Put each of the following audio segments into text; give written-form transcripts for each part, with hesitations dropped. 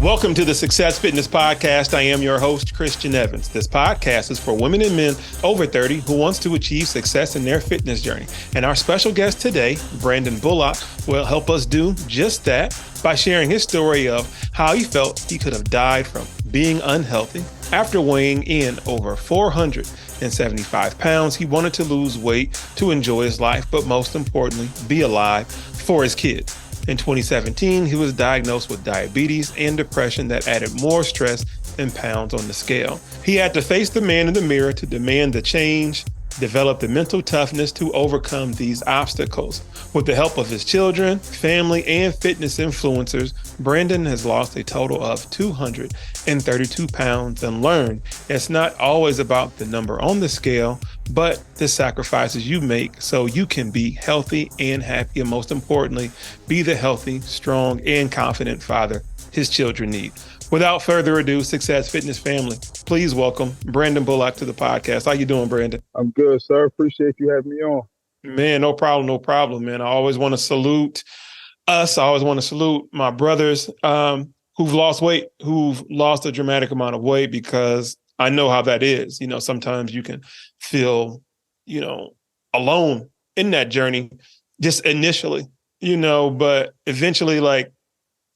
Welcome to the Success Fitness Podcast. I am your host, Christian Evans. This podcast is for women and men over 30 who wants to achieve success in their fitness journey. And our special guest today, Brandon Bullock, will help us do just that by sharing his story of how he felt he could have died from being unhealthy. After weighing in over 475 pounds, he wanted to lose weight to enjoy his life, but most importantly, be alive for his kids. In 2017, he was diagnosed with diabetes and depression that added more stress and pounds on the scale. He had to face the man in the mirror to demand the change, develop the mental toughness to overcome these obstacles. With the help of his children, family, and fitness influencers, Brandon has lost a total of 232 pounds and learned it's not always about the number on the scale, but the sacrifices you make so you can be healthy and happy, and most importantly, be the healthy, strong, and confident father his children need. Without further ado, Success Fitness family, please welcome Brandon Bullock to the podcast. How you doing, Brandon? I'm good, sir. Appreciate you having me on. Man, no problem, man. I always want to salute us. I always want to salute my brothers who've lost weight, who've lost a dramatic amount of weight, because I know how that is. You know, sometimes you can feel, alone in that journey just initially, but eventually,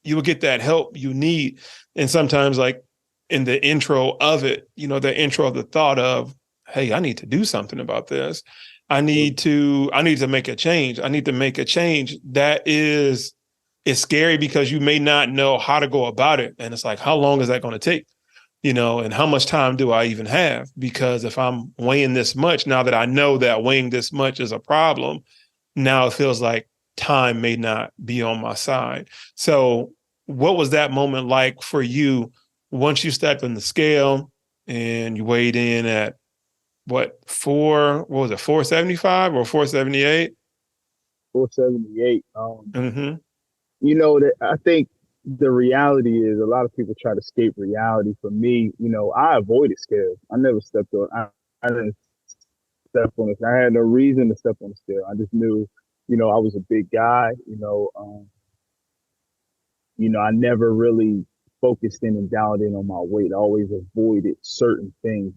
you will get that help you need. And sometimes, in the intro of it, the intro of the thought of, hey, I need to do something about this. I need to make a change. I need to make a change. It's scary because you may not know how to go about it. And it's like, how long is that going to take? And how much time do I even have? Because if I'm weighing this much, now that I know that weighing this much is a problem, now it feels like time may not be on my side. So what was that moment like for you once you stepped on the scale and you weighed in at 475 or 478? 478. I think the reality is a lot of people try to escape reality. For me, I avoided scales. I never stepped on. I didn't step on it. I had no reason to step on the scale. I just knew, I was a big guy. I never really focused in and dialed in on my weight. I always avoided certain things,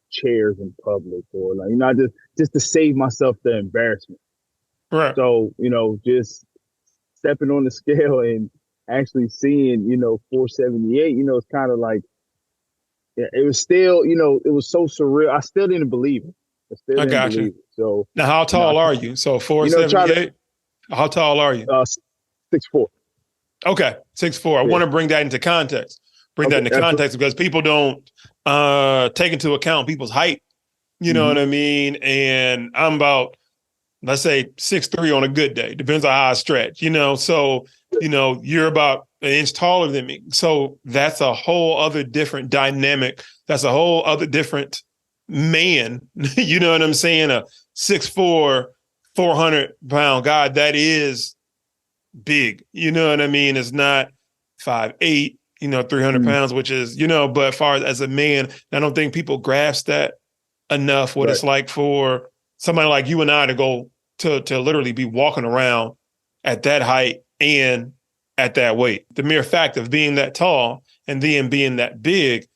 chairs in public, or just to save myself the embarrassment. Right. So, just stepping on the scale and actually seeing, 478, it's kind of like, it was still, it was so surreal. I still didn't believe it. I got you. So now, how tall are you? So 478. How tall are you? 6'4". Okay, 6'4". I want to bring that into context. Because people don't take into account people's height. You know what I mean? And I'm about, let's say, 6'3" on a good day. Depends on how I stretch, So, you're about an inch taller than me. So that's a whole other different dynamic. That's a whole other different man. You know what I'm saying? A 6'4", 400-pound guy, that is big. You know what I mean? It's not 5'8", 300 pounds, which is, but as far as a man, I don't think people grasp that enough, what it's like for somebody like you and I to go to literally be walking around at that height and at that weight. The mere fact of being that tall and then being that big,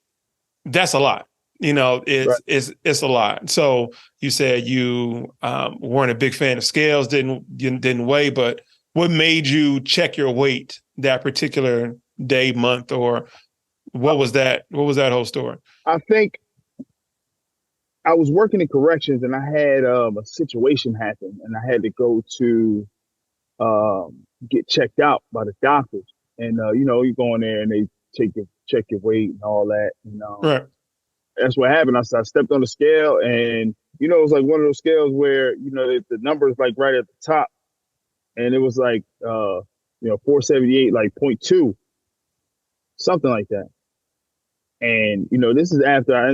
that's a lot. It's a lot. So you said you weren't a big fan of scales, didn't weigh, but what made you check your weight that particular day, month, or what was that? What was that whole story? I think I was working in corrections and I had a situation happen and I had to go to get checked out by the doctors. And, you go in there and they check your weight and all that. Right. That's what happened. I stepped on the scale and, it was like one of those scales where, the number is like right at the top. And it was like, 478, like 0.2, something like that. And, this is after I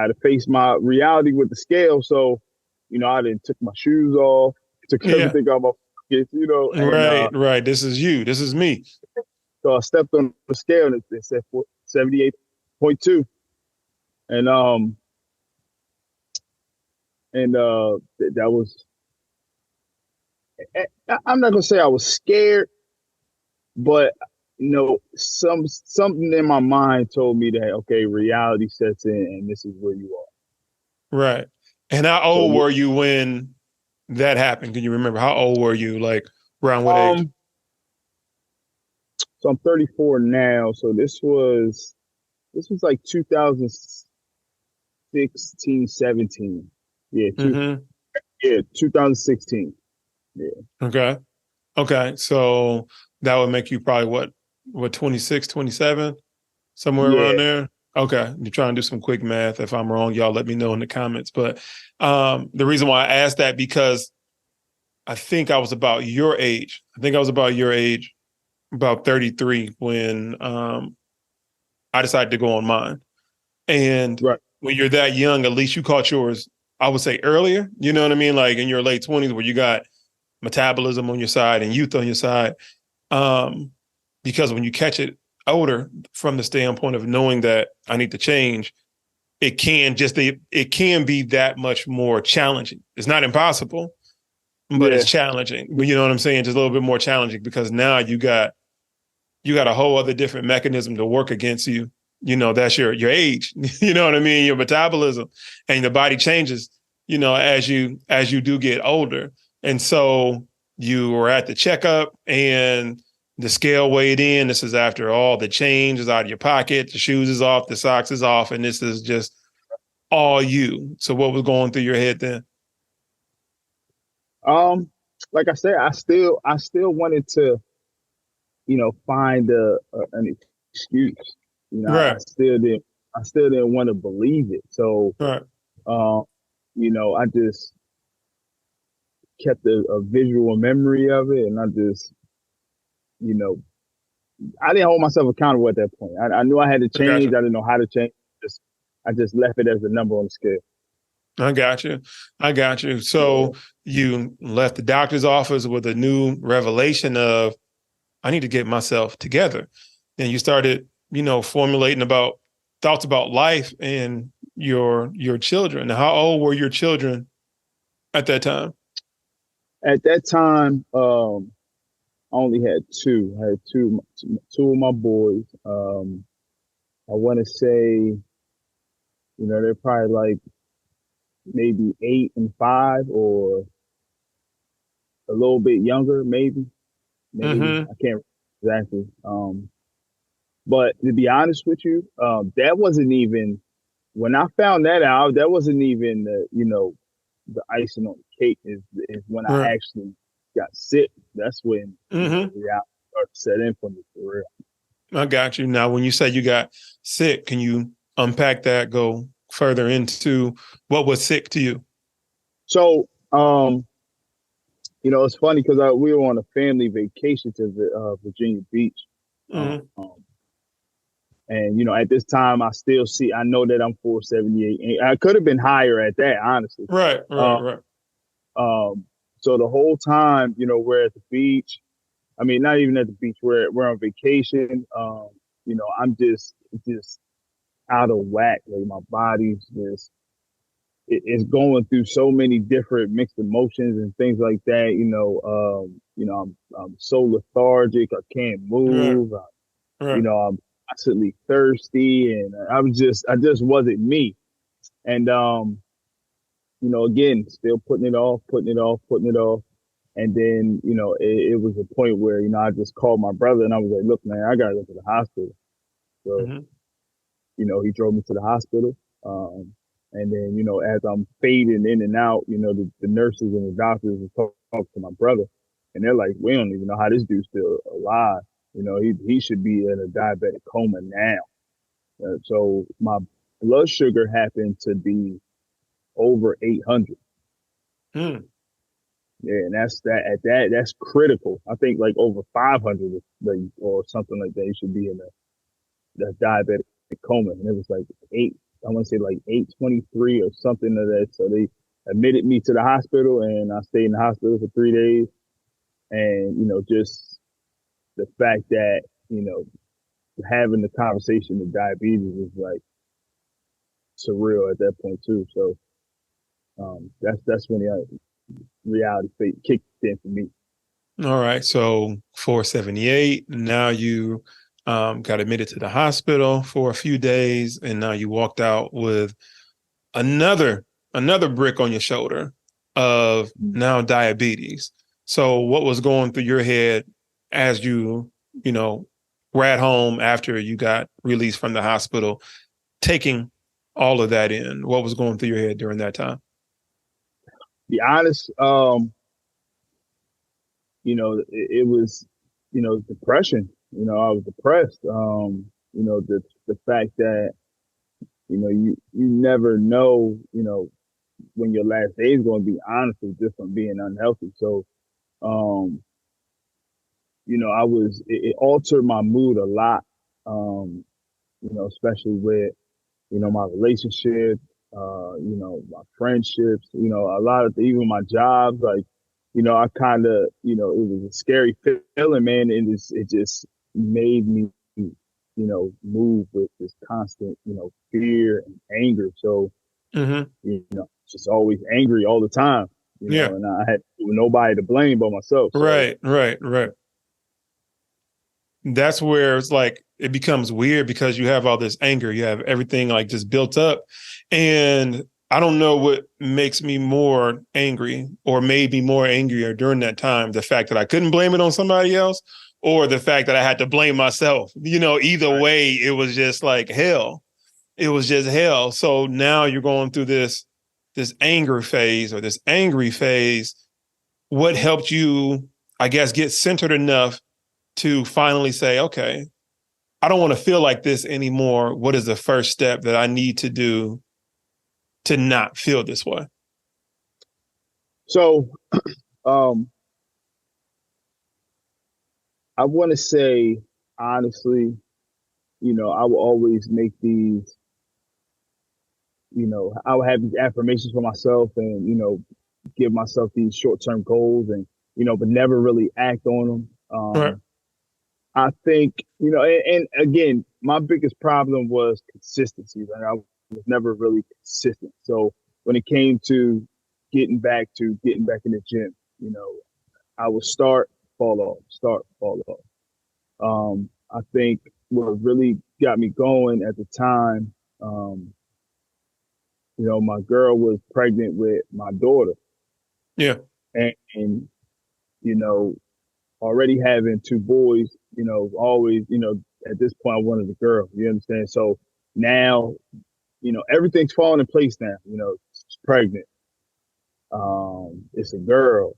had to face my reality with the scale. So, I didn't took my shoes off, took everything off my pockets, And, right. This is you. This is me. So I stepped on the scale and it said 78.2. And, that was, I'm not going to say I was scared, but, something in my mind told me that, okay, reality sets in and this is where you are. Right. And how So old yeah. were you when that happened? Can you remember how old were you? Like around what age? Um, so I'm 34 now. So this was like 2016, 17. Yeah, Mm-hmm. 2016. Yeah. Okay. Okay. So that would make you probably what, 26, 27, somewhere around Yeah. there? Okay. You're trying to do some quick math. If I'm wrong, y'all let me know in the comments. But the reason why I asked that because I think I was about your age. I think I was about your age, about 33, when I decided to go on mine. And Right. when you're that young, at least you caught yours, I would say earlier. You know what I mean? Like in your late 20s, where you got metabolism on your side and youth on your side. Um, because when you catch it older, from the standpoint of knowing that I need to change, it can be that much more challenging. It's not impossible, but it's Yeah. challenging. But you know what I'm saying? Just a little bit more challenging because now you got a whole other different mechanism to work against you. You know, that's your age. You know what I mean? Your metabolism and the body changes, as you do get older. And so you were at the checkup and the scale weighed in. This is after all the change is out of your pocket, the shoes is off, the socks is off, and this is just all you. So what was going through your head then? Um, like I said, I still wanted to, find an excuse. Right, I still didn't want to believe it. So, right. um, I just kept a visual memory of it, and you know, I didn't hold myself accountable at that point. I knew I had to I got change. you. I didn't know how to change. I just left it as a number on the scale. I got you. I got you. Yeah. So you left the doctor's office with a new revelation of, I need to get myself together. And you started, formulating about thoughts about life and your children. Now, how old were your children at that time? At that time, I only had two. I had two of my boys. I want to say, they're probably like maybe 8 and 5, or a little bit younger, maybe Mm-hmm. I can't exactly. But to be honest with you, that wasn't even when I found that out. That wasn't even the icing on the cake. Is when I Right. actually got sick. That's when Mm-hmm. reality started to set in for me for real. I got you. Now, when you say you got sick, can you unpack that, go further into what was sick to you? So, it's funny because we were on a family vacation to Virginia Beach. Um, Mm-hmm. and at this time, I know that I'm 478. And I could have been higher at that, honestly. Right, right, Um, right. so the whole time, we're at the beach. I mean, not even at the beach. We're on vacation. I'm just out of whack. Like my body's just it's going through so many different mixed emotions and things like that. I'm so lethargic. I can't Right, move. right. I'm constantly thirsty, and I just wasn't me. And again, still putting it off, putting it off, putting it off. And then, it was a point where, I just called my brother and I was like, look, man, I gotta go to the hospital. So, Mm-hmm. he drove me to the hospital. And then, as I'm fading in and out, the nurses and the doctors would talk to my brother, and they're like, we don't even know how this dude's still alive. He should be in a diabetic coma now. So my blood sugar happened to be over 800. Mm. Yeah, and that's critical. I think like over 500, like, or something like that. You should be in the diabetic coma, and it was like eight. I want to say like 823 or something of that. So they admitted me to the hospital, and I stayed in the hospital for 3 days. And just the fact that having the conversation with diabetes was like surreal at that point too. So that's when the reality kicked in for me. All right. So 478. Now you got admitted to the hospital for a few days, and now you walked out with another another brick on your shoulder of now diabetes. So what was going through your head as you know, were at home after you got released from the hospital, taking all of that in? What was going through your head during that time? Be honest, it was, depression. I was depressed. The fact that, you never know, when your last day is going to be, honestly, just from being unhealthy. So, um, it altered my mood a lot. Especially with, my relationship, my friendships, a lot of even my jobs, like, I kind of, it was a scary feeling, man. And it just made me, move with this constant, fear and anger. So, Mm-hmm. just always angry all the time, Yeah. and I had nobody to blame but myself. So, Right. That's where it's like it becomes weird because you have all this anger, you have everything like just built up. And I don't know what makes me more angry or made me more angrier during that time, the fact that I couldn't blame it on somebody else or the fact that I had to blame myself. Either right. way, it was just like hell. It was just hell. So now you're going through this anger phase or this angry phase. What helped you, I guess, get centered enough to finally say, okay, I don't want to feel like this anymore. What is the first step that I need to do to not feel this way? So, um, I want to say honestly, I will always make these, I will have these affirmations for myself and, give myself these short term goals and, but never really act on them. Right. I think, and again, my biggest problem was consistency. Right? I was never really consistent. So when it came to getting back in the gym, I would start, fall off. I think what really got me going at the time, my girl was pregnant with my daughter, Yeah. and you know, already having two boys, always, at this point, I wanted a girl. You understand? So now, everything's falling in place now. She's pregnant. It's a girl.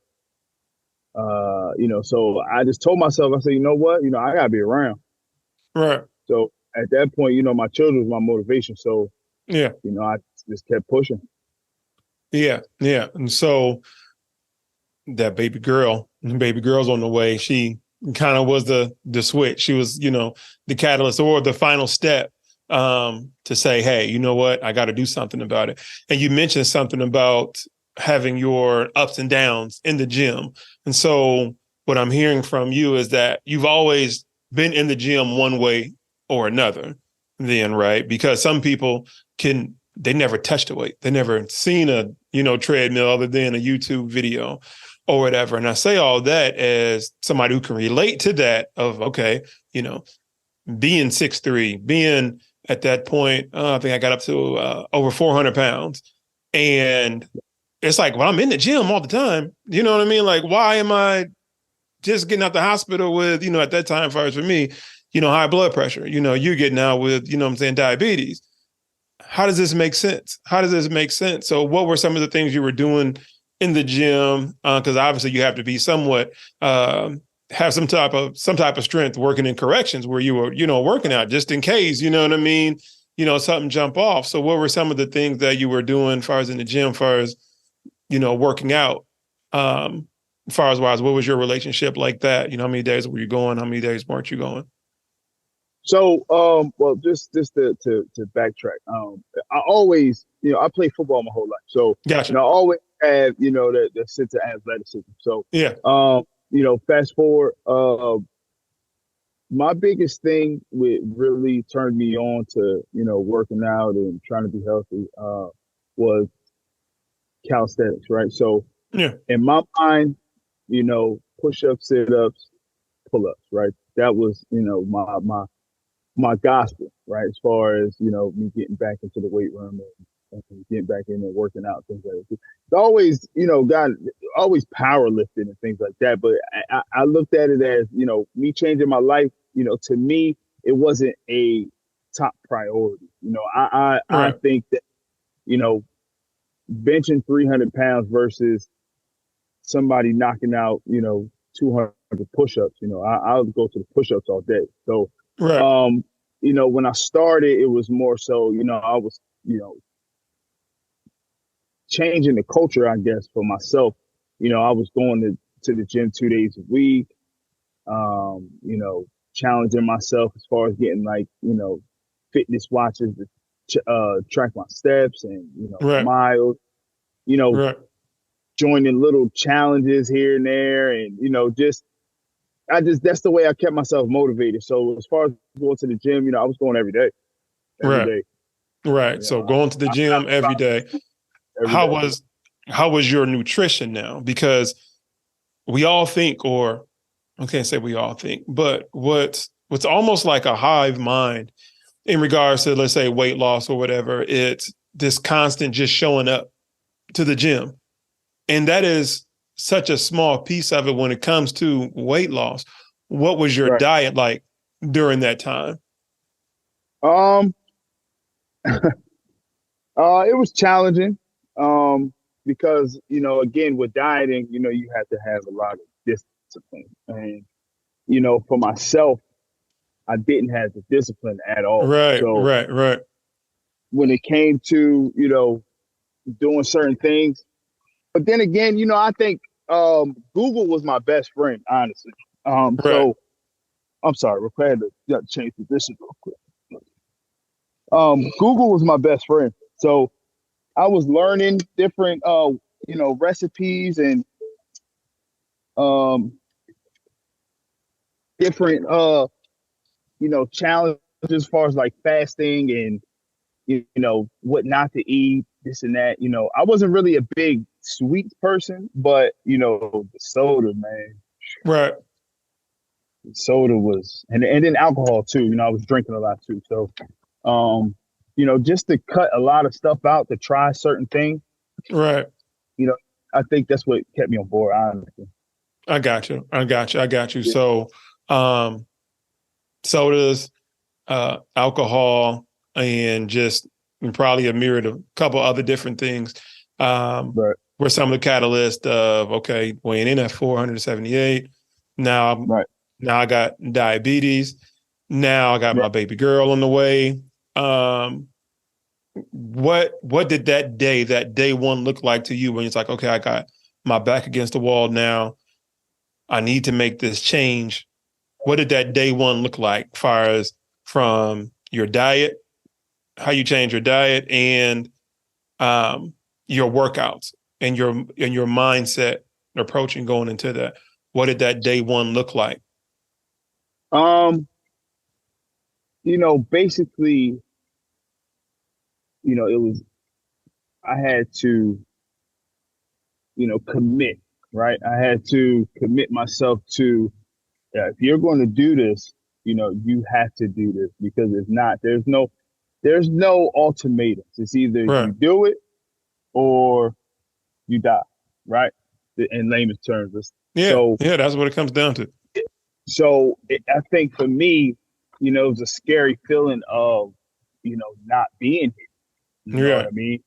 So I just told myself, I said, you know what? I gotta be around. Right. So at that point, my children was my motivation. So, Yeah. I just kept pushing. Yeah. And so that baby girl's on the way. She kind of was the switch. She was, the catalyst or the final step to say, hey, you know what? I got to do something about it. And you mentioned something about having your ups and downs in the gym. And so what I'm hearing from you is that you've always been in the gym one way or another, then, right? Because some people they never touched a weight. They never seen a, treadmill other than a YouTube video or whatever. And I say all that as somebody who can relate to that of, okay, you know, being 6'3", being at that point, I think I got up to over 400 pounds. And it's like, well, I'm in the gym all the time. You know what I mean? Like, why am I just getting out the hospital with, at that time, first for me, high blood pressure? You're getting out with, what I'm saying, diabetes. How does this make sense? How does this make sense? So what were some of the things you were doing in the gym? Because obviously you have to be somewhat have some type of strength working in corrections where you were, working out just in case, you know what I mean? Something jump off. So what were some of the things that you were doing as far as in the gym, as far as, working out? As far as wise, what was your relationship like that? How many days were you going? How many days weren't you going? So, well, just to backtrack, I always, I played football my whole life. So, Gotcha. I always have, the sense of athleticism. So, Yeah. fast forward, my biggest thing with really turned me on to, working out and trying to be healthy, was calisthenics, right? So Yeah. in my mind, push-ups, sit-ups, pull-ups, right? That was, my gospel, right? As far as, me getting back into the weight room and getting back in and working out, things like that. It's always, always powerlifting and things like that. But I looked at it as, me changing my life, to me, it wasn't a top priority. I Right. think that, you know, benching 300 pounds versus somebody knocking out, 200 push-ups, I'll go to the push-ups all day. So, Right. um, when I started, it was more so, I was, changing the culture, I guess, for myself. I was going to the gym 2 days a week, challenging myself as far as getting like, fitness watches to track my steps and, Right. miles, you know, Right. joining little challenges here and there. And, that's the way I kept myself motivated. So as far as going to the gym, I was going every Right. day. Right. So going to the I got gym every day. every How day. was how was your nutrition now? Because we all think, or I can't say we all think, but what's almost like a hive mind in regards to, let's say, weight loss or whatever, it's this constant just showing up to the gym. And that is such a small piece of it when it comes to weight loss. What was your Right. diet like during that time? Um, it was challenging. Because, again, with dieting, you have to have a lot of discipline. And, for myself, I didn't have the discipline at all. Right, So right, right, when it came to, doing certain things, but then again, I think Google was my best friend, honestly. right, So I'm sorry, we're had to change positions real quick. Google was my best friend. So I was learning different, recipes and um, different, challenges as far as like fasting and, what not to eat, this and that. I wasn't really a big sweet person, but, the soda, man, right. soda was, and then alcohol too. I was drinking a lot too. So, just to cut a lot of stuff out to try certain things, Right. you know, I think that's what kept me on board, honestly. I got you. I got you. I got you. Yeah. So, um, sodas, alcohol, and just and probably a myriad of a couple other different things Right. were some of the catalysts of, okay, weighing in at 478. Now, Right. now I got diabetes. Now I got my Right. baby girl on the way. Um, what did that day one look like to you when it's like, okay, I got my back against the wall now. I need to make this change. What did that day one look like, far as from your diet, how you change your diet, and your workouts and your mindset approaching going into that? What did that day one look like? Um, basically, it was, I had to, commit, right? I had to commit myself to, yeah, if you're going to do this, you have to do this, because if not, there's no ultimatums. It's either Right. you do it or you die, right? In layman's terms. Yeah. So, Yeah. That's what it comes down to. I think for me, it was a scary feeling of, not being here. You know what Yeah. I mean?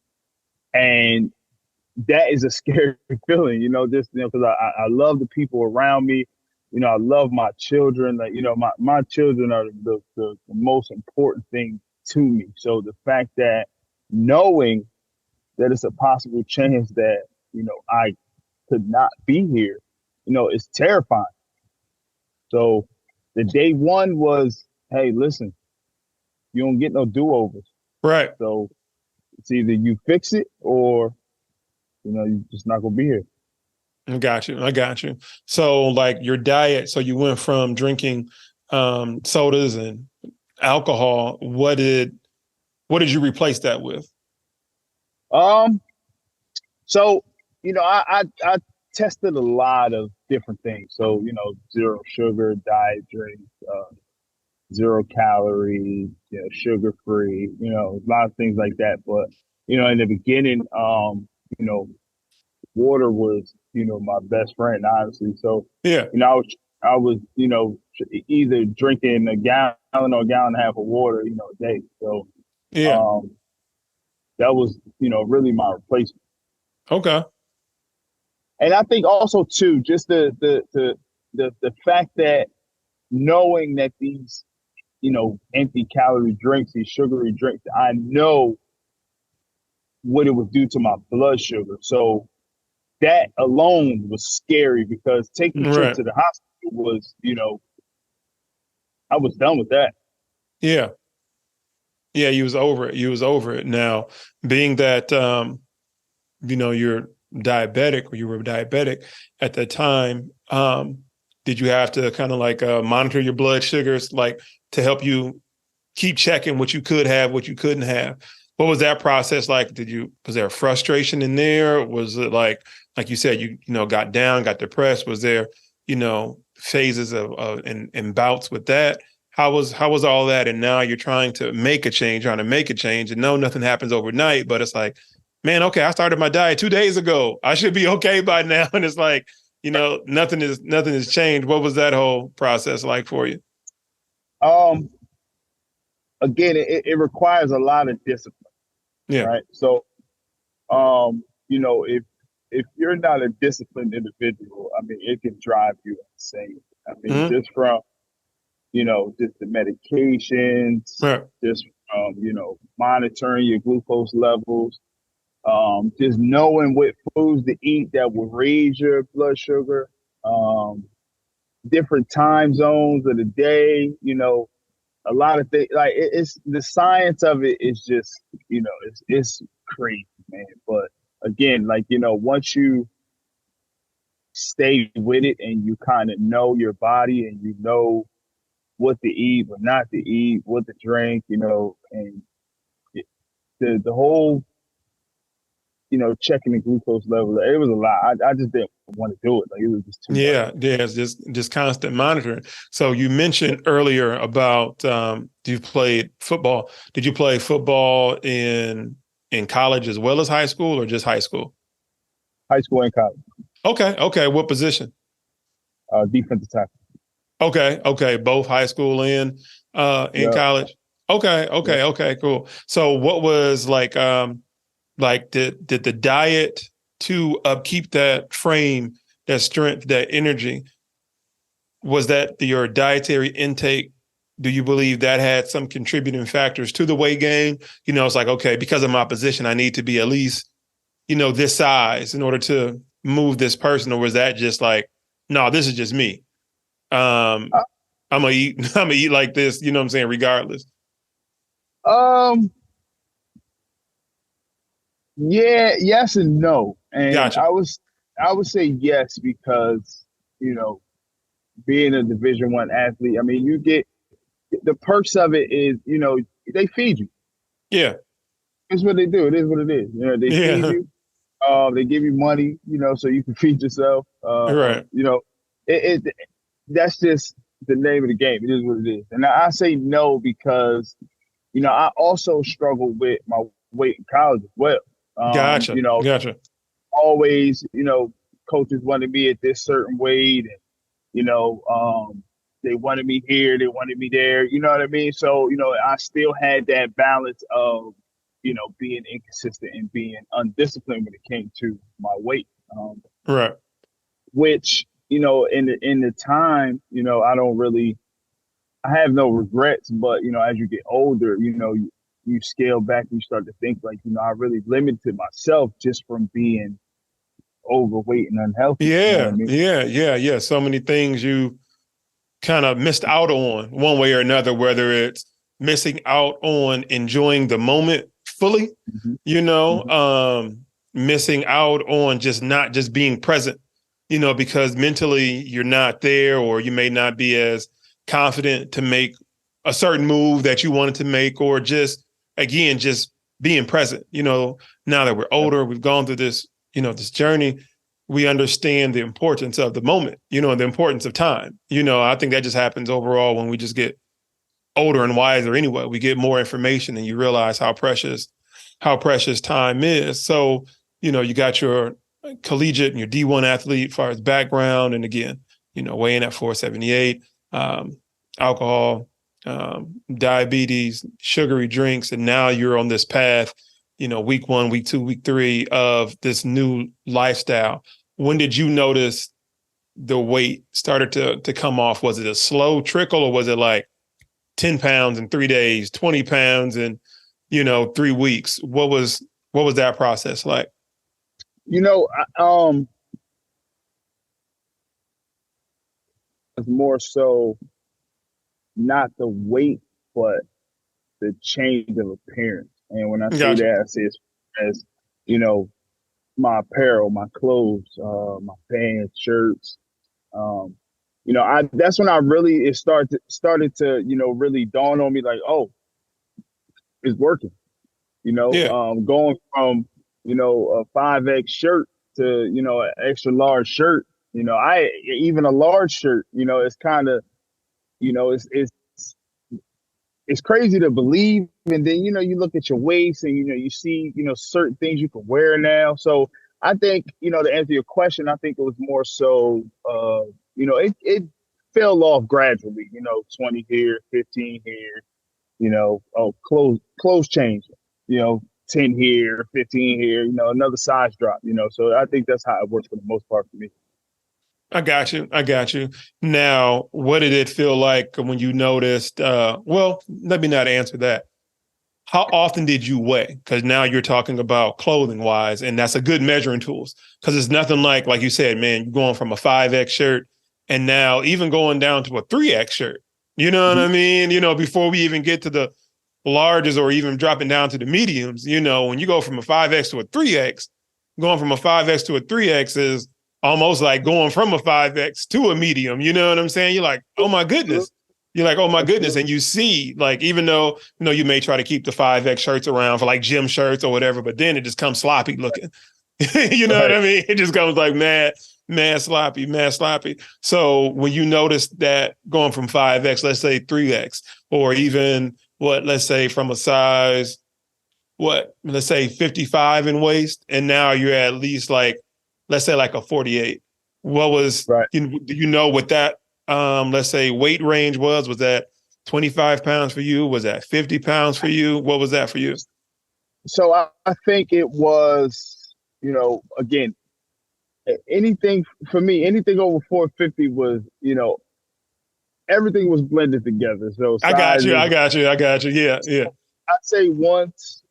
And that is a scary feeling, just, because I love the people around me. I love my children. Like, my children are the most important thing to me. So the fact that knowing that it's a possible chance that, I could not be here, is terrifying. So the day one was, hey, listen, you don't get no do-overs. Right. So it's either you fix it or, you're just not gonna be here. I got you. I got you. So like your diet, so you went from drinking sodas and alcohol. What did you replace that with? Um, so I tested a lot of different things. So, zero sugar diet drink, zero calorie, sugar free, a lot of things like that. But, in the beginning, you know, water was, my best friend, honestly. So, Yeah. I was, either drinking a gallon or a gallon and a half of water, a day. So, Yeah. um, that was, really my replacement. Okay. And I think also too, just the fact that knowing that these, empty calorie drinks, these sugary drinks, I know what it would do to my blood sugar. So that alone was scary because taking trips Right. to the hospital was, I was done with that. Yeah. Yeah. You was over it. You was over it. Now, being that, you're diabetic or you were diabetic at the time, did you have to kind of like monitor your blood sugars, like to help you keep checking what you could have, what you couldn't have? What was that process like? Was there frustration in there? Was it like you said, got down, got depressed? Was there, phases and bouts with that? How was all that? And now you're trying to make a change, and no, nothing happens overnight, but it's like, man, okay, I started my diet 2 days ago. I should be okay by now. And it's like, nothing has changed. What was that whole process like for you? Um, Again, it requires a lot of discipline, Yeah. right? So, if you're not a disciplined individual, I mean, it can drive you insane. I mean, Hmm. just from, just the medications, Right. just monitoring your glucose levels, just knowing what foods to eat that will raise your blood sugar, um, different time zones of the day, a lot of things. Like it's the science of it is just, it's crazy, man. But again, like, once you stay with it and you kind of know your body and you know what to eat, what not to eat, what to drink, and it, the whole, checking the glucose level, it was a lot. I just didn't want to do it. Like it was just too much. Yeah, it's just constant monitoring. So you mentioned earlier about you played football. Did you play football in college as well as high school, or just high school? High school and college, Okay. What position? defensive tackle. Okay. Both high school and in Yeah, college. Okay, yeah. okay, okay, cool. So what was like did the diet to upkeep that frame, that strength, that energy, was that your dietary intake? Do you believe that had some contributing factors to the weight gain? It's like, okay, because of my position, I need to be at least, this size in order to move this person. Or was that just like, no, this is just me. Um, Uh, I'm gonna eat, I'm gonna eat like this, you know what I'm saying, regardless. Um, yeah, yes and no. And Gotcha. I would say yes because, you know, being a Division 1 athlete, I mean, you get the perks of it is, they feed you. Yeah. It's what they do. It is what it is. They feed Yeah. you. They give you money, so you can feed yourself. Right. It that's just the name of the game. It is what it is. And I say no because, I also struggled with my weight in college as well. Gotcha. Gotcha. Always, coaches wanted me at this certain weight, and they wanted me here, they wanted me there. You know what I mean? So, I still had that balance of, being inconsistent and being undisciplined when it came to my weight. Right. Which, in the time, I have no regrets, but as you get older, you scale back and you start to think like, I really limited myself just from being overweight and unhealthy. You know what I Yeah. mean? Yeah. So many things you kind of missed out on one way or another, whether it's missing out on enjoying the moment fully, Mm-hmm. you know, Mm-hmm. um, missing out on just not just being present, because mentally you're not there, or you may not be as confident to make a certain move that you wanted to make, or just, again, just being present, now that we're Yep. older, we've gone through this, this journey. we understand the importance of the moment, and the importance of time. I think that just happens overall when we just get older and wiser anyway. We get more information and you realize how precious time is. So, you got your collegiate and your D1 athlete as far as background. And again, weighing at 478, alcohol, diabetes, sugary drinks. And now you're on this path, week 1, week 2, week 3 of this new lifestyle. When did you notice the weight started to come off? Was it a slow trickle, or was it like 10 pounds in 3 days, 20 pounds in, 3 weeks? What was that process like? It's more so not the weight, but the change of appearance. And when I say that, I say it as, my apparel, my clothes, my pants, shirts. That's when it started to, really dawn on me like, oh, it's working. Going from, a 5X shirt to, an extra large shirt, even a large shirt, it's kind of, it's crazy to believe. And then, you look at your waist and, you see, certain things you can wear now. So I think, to answer your question, I think it was more so, it fell off gradually, 20 here, 15 here, clothes change, 10 here, 15 here, another size drop, so I think that's how it works for the most part for me. I got you. Now, what did it feel like when you noticed, well, let me not answer that. How often did you weigh? Because now you're talking about clothing wise, and that's a good measuring tools, because it's nothing like you said, man, you're going from a 5X shirt and now even going down to a 3X shirt. You know what I mean? Before we even get to the larges or even dropping down to the mediums, when you go from a 5X to a 3X, going from a 5X to a 3X is almost like going from a 5X to a medium. You know what I'm saying? You're like, oh my goodness. And you see, like, even though, you may try to keep the 5X shirts around for like gym shirts or whatever, but then it just comes sloppy looking. You know what I mean? It just comes like mad sloppy. So when you notice that going from 5X, let's say 3X, or even let's say from a size, let's say 55 in waist, and now you're at least like, let's say like a 48. What was, right. Do you know what that, let's say weight range was? Was that 25 pounds for you? Was that 50 pounds for you? What was that for you? So I think it was, again, anything over 450 was, everything was blended together. So I got you. Yeah. I'd say once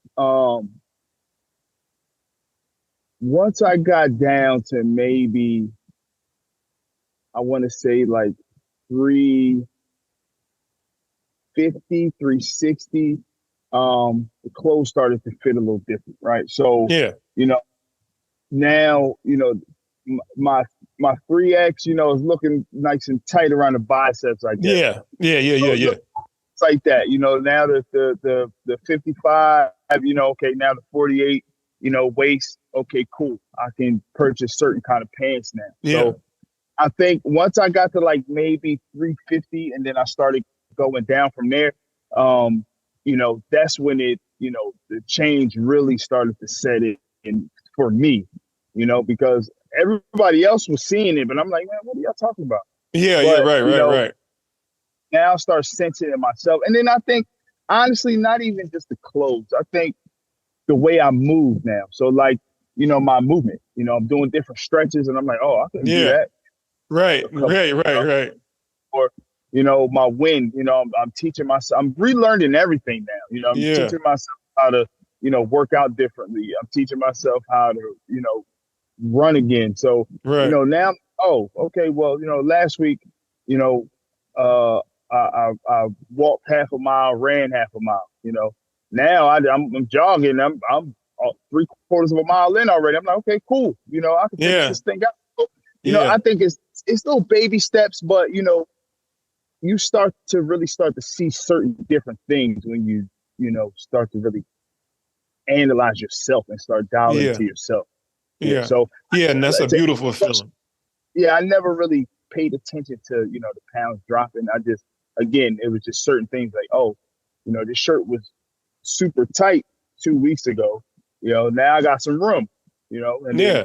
I got down to maybe, I want to say like 350, 360, the clothes started to fit a little different, right? So, now, my 3X, is looking nice and tight around the biceps, I guess. Yeah. It's like that, now the 55, okay, now the 48, waist, okay, cool. I can purchase certain kind of pants now. Yeah. So I think once I got to like maybe 350 and then I started going down from there, that's when it, the change really started to set in for me, because everybody else was seeing it, but I'm like, man, what are y'all talking about? Right. Now I start sensing it myself. And then I think, honestly, not even just the clothes. I think the way I move now. So like, my movement, I'm doing different stretches and I'm like, oh, I can do that. Right. Or, my wind, I'm teaching myself, I'm relearning everything now. I'm teaching myself how to, work out differently. I'm teaching myself how to, run again. So, now, oh, okay, well, last week, I walked half a mile, ran half a mile, Now I'm jogging. I'm 3/4 of a mile in already. I'm like, okay, cool. I can figure this thing out. So, I think it's little baby steps, but you start to see certain different things when you start to really analyze yourself and start dialing into yourself. Yeah. Yeah. So Yeah. And that's a to beautiful feeling. yeah, I never really paid attention to, the pounds dropping. I just, again, it was just certain things like, oh, this shirt was super tight 2 weeks ago. Now I got some room, and then Yeah.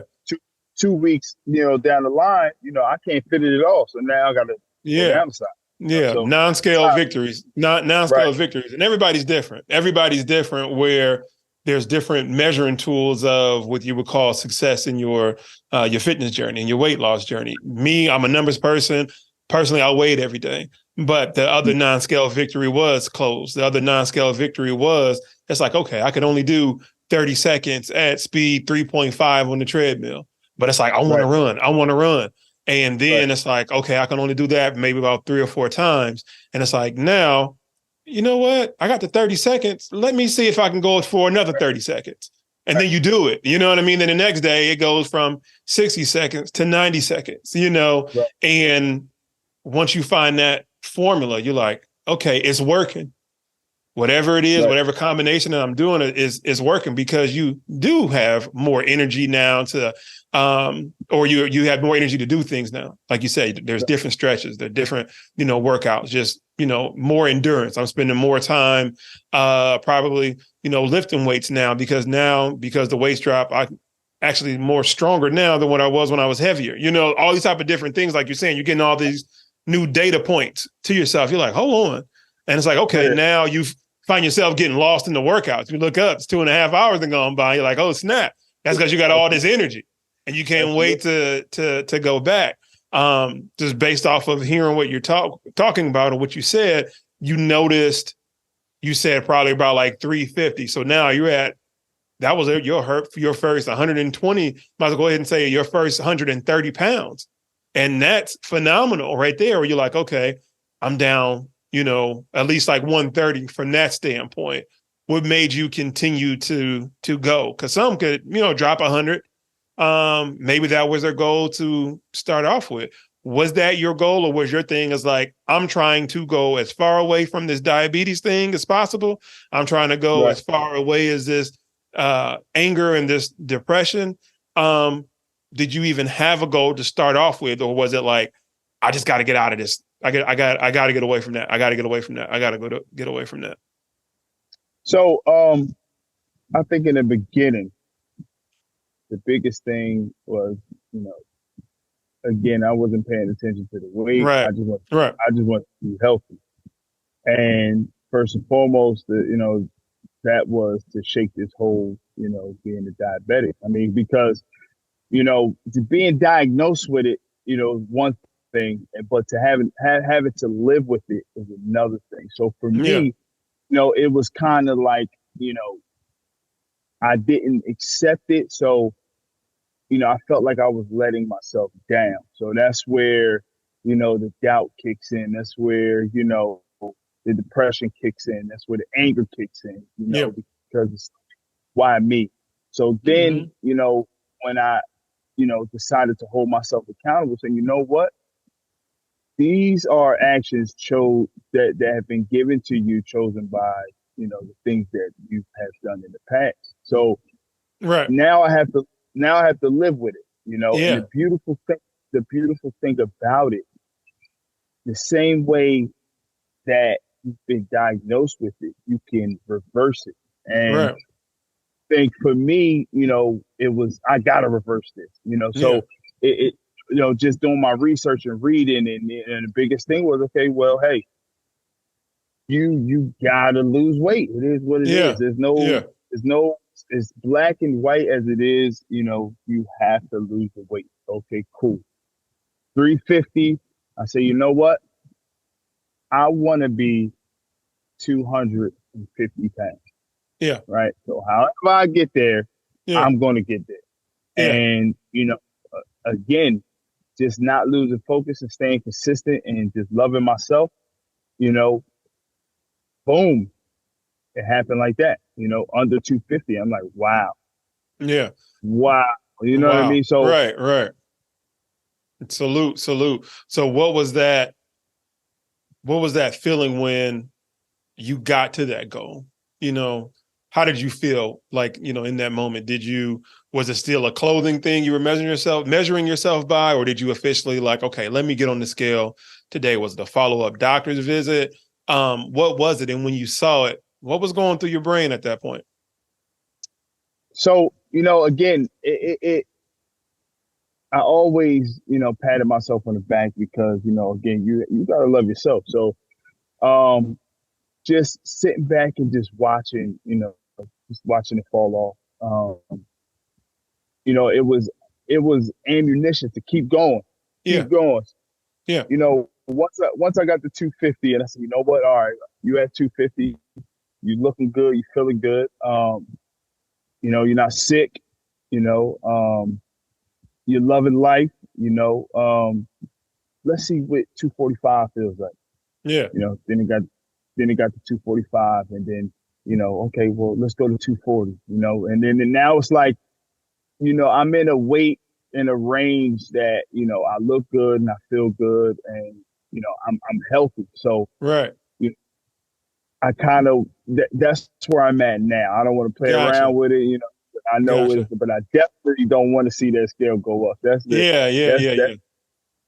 two weeks, down the line, I can't fit it at all. So now I got to go Yeah. down the side. Yeah. So Non-scale victories, not right, non-scale victories. And everybody's different. Everybody's different where there's different measuring tools of what you would call success in your fitness journey and your weight loss journey. Me, I'm a numbers person. Personally, I weighed every day. But the other non-scale victory was clothes. The other non-scale victory was it's like, okay, I could only do 30 seconds at speed 3.5 on the treadmill. But it's like, I want to right, run. I want to run. And right, then it's like, okay, I can only do that maybe about 3 or 4 times. And it's like, now, you know what? I got the 30 seconds. Let me see if I can go for another 30 seconds. And then you do it. You know what I mean? Then the next day it goes from 60 seconds to 90 seconds, right, and once you find that formula, you're like, okay, it's working. Whatever it is, right, whatever combination that I'm doing is working because you do have more energy now to or you have more energy to do things now. Like you say, there's right, different stretches, there are different, workouts, just, more endurance. I'm spending more time probably, lifting weights now because the weights drop, I actually more stronger now than what I was when I was heavier. All these type of different things, like you're saying, you're getting all these new data points to yourself. You're like, hold on. And it's like, okay, yeah, now you find yourself getting lost in the workouts. You look up, it's 2.5 hours and gone by. You're like, oh snap! That's because you got all this energy, and you can't wait to go back. Just based off of hearing what you're talking about or what you said, you said probably about like 350. So now you're at that was your first 120. Might as well go ahead and say your first 130 pounds, and that's phenomenal right there. Where you're like, okay, I'm down, at least like 130 from that standpoint. What made you continue to go? Because some could, drop 100. Maybe that was their goal to start off with. Was that your goal, or was your thing is like, I'm trying to go as far away from this diabetes thing as possible? I'm trying to go right. as far away as this anger and this depression. Did you even have a goal to start off with, or was it like, I just got to get out of this? I got to get away from that. I got to get away from that. I got to get away from that. So I think in the beginning, the biggest thing was, you know, again, I wasn't paying attention to the weight. Right. Right. I just want to be healthy. And first and foremost, that was to shake this whole, being a diabetic. I mean, because, being diagnosed with it, is one thing, but to have it to live with it is another thing. So for Yeah. me, it was kind of like, I didn't accept it. So, I felt like I was letting myself down. So that's where, the doubt kicks in. That's where, the depression kicks in. That's where the anger kicks in, Yeah. because it's why me? So then, Mm-hmm. when I, decided to hold myself accountable, saying, you know what? These are actions that have been given to you, chosen by, the things that you have done in the past. So Right. now I have to live with it, and Yeah. the beautiful thing about it, the same way that you've been diagnosed with it, you can reverse it. And Right. I think for me, it was, I gotta reverse this, Yeah. so it just doing my research and reading, and the biggest thing was, okay, well, hey, you gotta lose weight. It is what it is. Yeah. Yeah. There's no, it's black and white as it is, you have to lose the weight. Okay, cool. 350. I say, you know what? I want to be 250 pounds. Yeah. Right. So however I get there, Yeah. I'm going to get there. Yeah. And, again, just not losing focus and staying consistent and just loving myself, boom, it happened like that, under 250. I'm like, wow, Yeah. wow. You know what I Wow. mean? So, Right. Right. Salute. Salute. So what was that? What was that feeling when you got to that goal? You know, how did you feel like, in that moment? Was it still a clothing thing you were measuring yourself by, or did you officially like, okay, let me get on the scale today? Was it a follow-up doctor's visit? What was it? And when you saw it, what was going through your brain at that point? So, again, I always, patted myself on the back because, again, you gotta love yourself. So, just sitting back and just watching it fall off. It was ammunition to Yeah. keep going. Yeah. Once I got to 250, and I said, you know what? All right, you at 250, you looking good, you feeling good. You're not sick. You're loving life. Let's see what 245 feels like. Yeah. Then it got to 245, and then okay, well, let's go to 240. And now it's like, I'm in a weight in a range that I look good and I feel good, and I'm healthy. So Right. I kind of that's where I'm at now. I don't want to play Gotcha. around with it. I know it, Gotcha. but I definitely don't want to see that scale go up. That's Yeah. the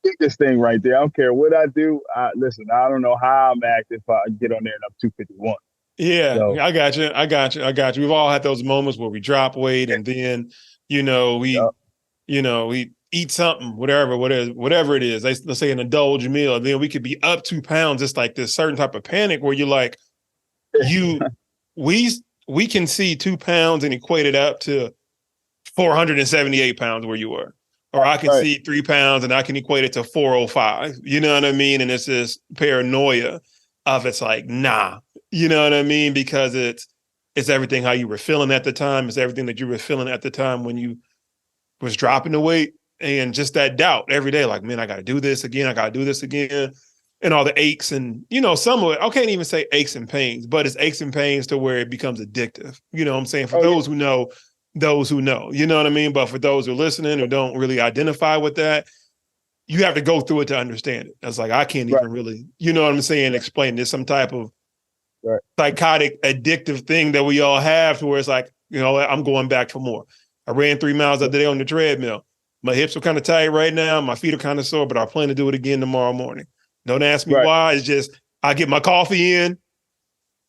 biggest thing right there. I don't care what I do. Listen, I don't know how I'm acting if I get on there and I'm 251. Yeah, So I got you. We've all had those moments where we drop weight and then, we, yeah, we eat something, whatever it is. Let's say an indulge meal, and then we could be up 2 pounds. It's like this certain type of panic where you're like, you, we, we can see 2 pounds and equate it up to 478 pounds where you were. Or I can right, see 3 pounds and I can equate it to 405. You know what I mean? And it's this paranoia of it's like, nah, you know what I mean? Because it's everything how you were feeling at the time. It's everything that you were feeling at the time when you was dropping the weight, and just that doubt every day, like, man, I got to do this again. I got to do this again. And all the aches and, some of it, I can't even say aches and pains, but it's aches and pains to where it becomes addictive. You know what I'm saying? For those who know, you know what I mean? But for those who are listening who don't really identify with that, you have to go through it to understand it. It's like, I can't right, even really, you know what I'm saying, explain this, some type of right, psychotic addictive thing that we all have, to where it's like, I'm going back for more. I ran 3 miles the other day on the treadmill. My hips are kind of tight right now. My feet are kind of sore, but I plan to do it again tomorrow morning. Don't ask me right. why. It's just, I get my coffee in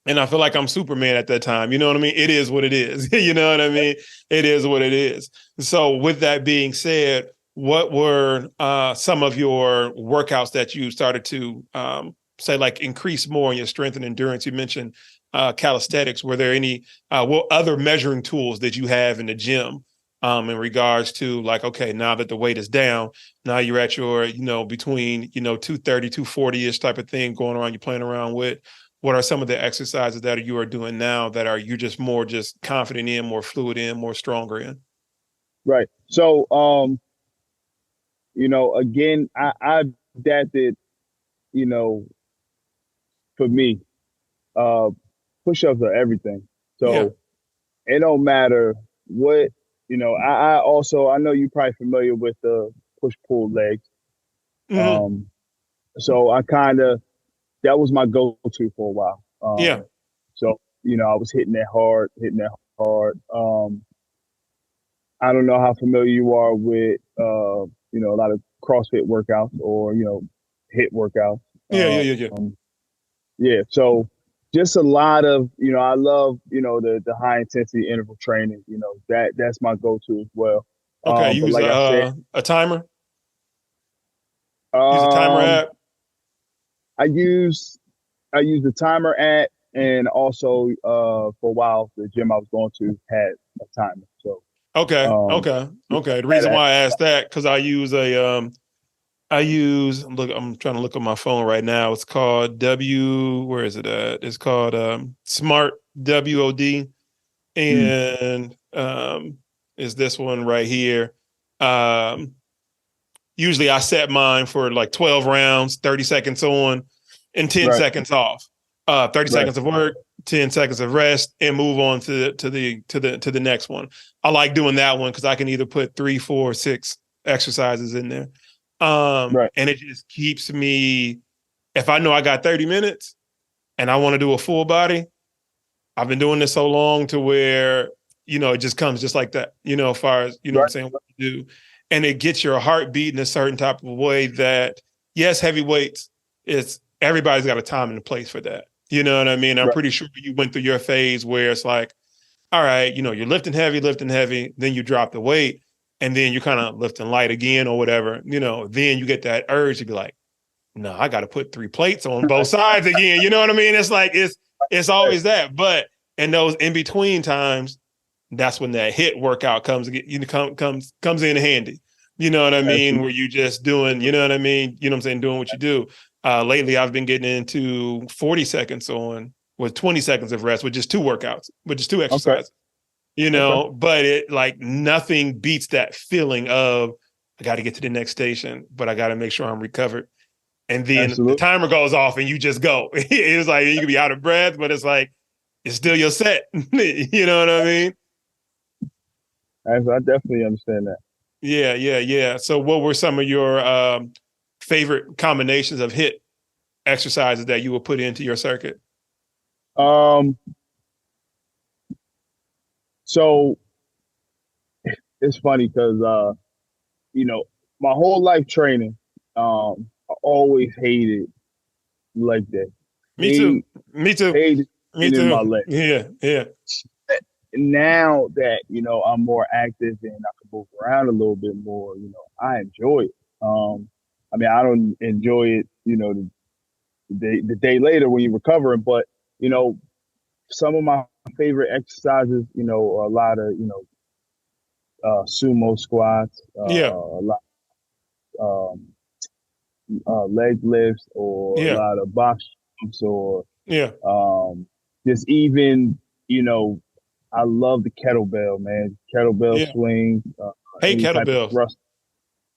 and I feel like I'm Superman at that time. You know what I mean? It is what it is. You know what I mean? It is what it is. So with that being said, what were some of your workouts that you started to say, like, increase more in your strength and endurance? You mentioned calisthenics. Were there any what other measuring tools that you have in the gym in regards to, like, okay, now that the weight is down, now you're at your, between, 230, 240-ish type of thing going on, you're playing around with. What are some of the exercises that you are doing now that are you just more just confident in, more fluid in, more stronger in? Right. So, again, I adapted, you know, for me, uh, push-ups are everything. Yeah. So it don't matter what, I know you're probably familiar with the push-pull legs. Hmm. Um, so that was my go-to for a while. Yeah. So, I was hitting that hard, hitting that hard. I don't know how familiar you are with, a lot of CrossFit workouts or, HIIT workouts. Yeah. Yeah. So just a lot of, I love, the high intensity interval training, that's my go-to as well. Okay. You But use like I said, a timer? Use a timer um, app? I use, I use the timer app, and also, for a while, the gym I was going to had a timer. So, Okay. um, Okay. The that reason why I asked that, because I'm trying to look at my phone right now. It's called where is it at? It's called Smart WOD. mm, And is this one right here. Um, Usually I set mine for like 12 rounds, 30 seconds on and 10 right, seconds off. 30 right, seconds of work, 10 seconds of rest, and move on to the next one. I like doing that one because I can either put 3, 4, 6 exercises in there. right, And it just keeps me, if I know I got 30 minutes and I want to do a full body, I've been doing this so long to where, it just comes just like that, as far as, what I'm Right. saying, what you do. And it gets your heart beating a certain type of way that, yes, heavy weights, everybody's got a time and a place for that. You know what I mean? I'm Right. pretty sure you went through your phase where it's like, all right, you're lifting heavy, then you drop the weight, and then you're kind of lifting light again or whatever, then you get that urge to be like, no, I got to put 3 plates on both sides again. You know what I mean? It's like, it's Right. always that. But in those in between times, that's when that hit workout comes in handy. You know what I mean? Absolutely. Where you just doing, you know what I mean? You know what I'm saying? Doing what you do. Lately, I've been getting into 40 seconds on with 20 seconds of rest with just two workouts, with just two Okay. exercises. Okay. But it like nothing beats that feeling of I got to get to the next station, but I got to make sure I'm recovered. And then the Absolutely. timer goes off and you just go. It's like you can be out of breath, but it's like it's still your set. You know what I mean? I definitely understand that. Yeah, yeah, yeah. So what were some of your favorite combinations of hit exercises that you would put into your circuit? Um, so it's funny because you know, my whole life training, I always hated leg day. Me too. Hate, Me too. hated Me in my too. leg. Yeah, yeah, Now that, I'm more active and I can move around a little bit more, I enjoy it. I mean, I don't enjoy it, the day later when you're recovering, but, you know, some of my favorite exercises, are a lot of, sumo squats, yeah, a lot, um, leg lifts, or a yeah, lot of box jumps, or yeah, um, just even, you know, I love the kettlebell, man. Kettlebell yeah. swing, Hate any type of kettlebells. thrust.